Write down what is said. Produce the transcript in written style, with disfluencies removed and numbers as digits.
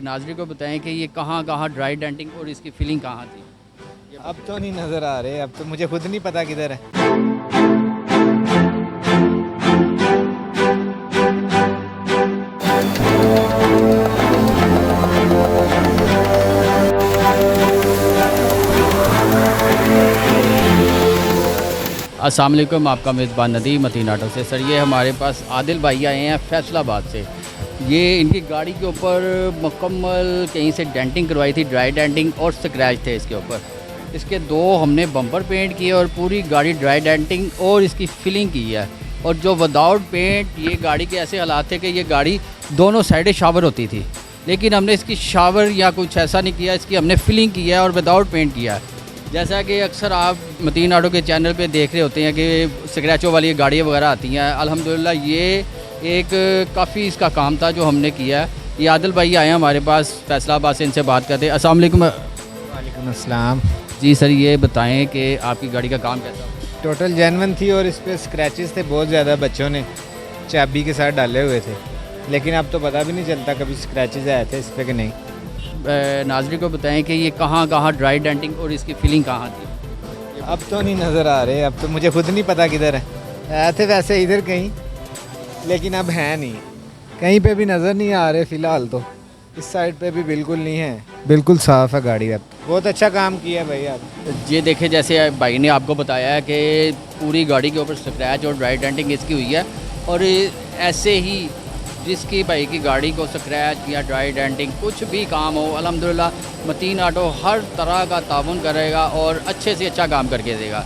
नाज़रीन को बताएं कि ये कहाँ कहाँ ड्राई डेंटिंग और इसकी फिलिंग कहाँ थी। अब तो नहीं नज़र आ रहे, अब तो मुझे खुद नहीं पता किधर है। अस्सलाम वालेकुम, आपका मेज़बान नदीम मतीन आटो से। सर ये हमारे पास आदिल भाई आए हैं फैसलाबाद से। ये इनकी गाड़ी के ऊपर मुकम्मल कहीं से डेंटिंग करवाई थी, ड्राई डेंटिंग और स्क्रैच थे इसके ऊपर। इसके दो हमने बम्पर पेंट किए और पूरी गाड़ी ड्राई डेंटिंग और इसकी फिलिंग की है। और जो विदाउट पेंट ये गाड़ी के ऐसे हालात थे कि ये गाड़ी दोनों साइडें शावर होती थी, लेकिन हमने इसकी शावर या कुछ ऐसा नहीं किया, इसकी हमने फिलिंग की है और विदाउट पेंट किया है। जैसा कि अक्सर आप मतीन आटो के चैनल पे देख रहे होते हैं कि स्क्रैचों वाली गाड़ियाँ वगैरह आती हैं। अल्हम्दुलिल्लाह ये एक काफ़ी इसका काम था जो हमने किया है। ये आदिल भाई आए हैं हमारे पास फैसलाबाद से, इनसे बात करते हैं। अस्सलाम वालेकुम। वालेकुम अस्सलाम। जी सर, ये बताएं कि आपकी गाड़ी का काम कैसा है? टोटल जेन्युइन थी और इस पर स्क्रैचेस थे बहुत ज़्यादा, बच्चों ने चाबी के साथ डाले हुए थे, लेकिन अब तो पता भी नहीं चलता कभी स्क्रैचेस आए थे इस पर कि नहीं। नाज़रीन को बताएं कि ये कहाँ कहाँ ड्राई डेंटिंग और इसकी फिलिंग कहाँ थी। अब तो नहीं नज़र आ रहे, अब तो मुझे खुद नहीं पता किधर है। आए थे वैसे इधर कहीं, लेकिन अब हैं नहीं, कहीं पे भी नज़र नहीं आ रहे फ़िलहाल तो। इस साइड पे भी बिल्कुल नहीं है, बिल्कुल साफ़ है गाड़ी। अब बहुत अच्छा काम किया भाई आप। ये देखें, जैसे भाई ने आपको बताया है कि पूरी गाड़ी के ऊपर स्क्रैच और ड्राई डेंटिंग इसकी हुई है। और ऐसे ही जिसकी भाई की गाड़ी को स्क्रैच या ड्राई डेंटिंग कुछ भी काम हो, अल्हम्दुलिल्लाह मतीन आटो हर तरह का ताउन करेगा और अच्छे से अच्छा काम करके देगा।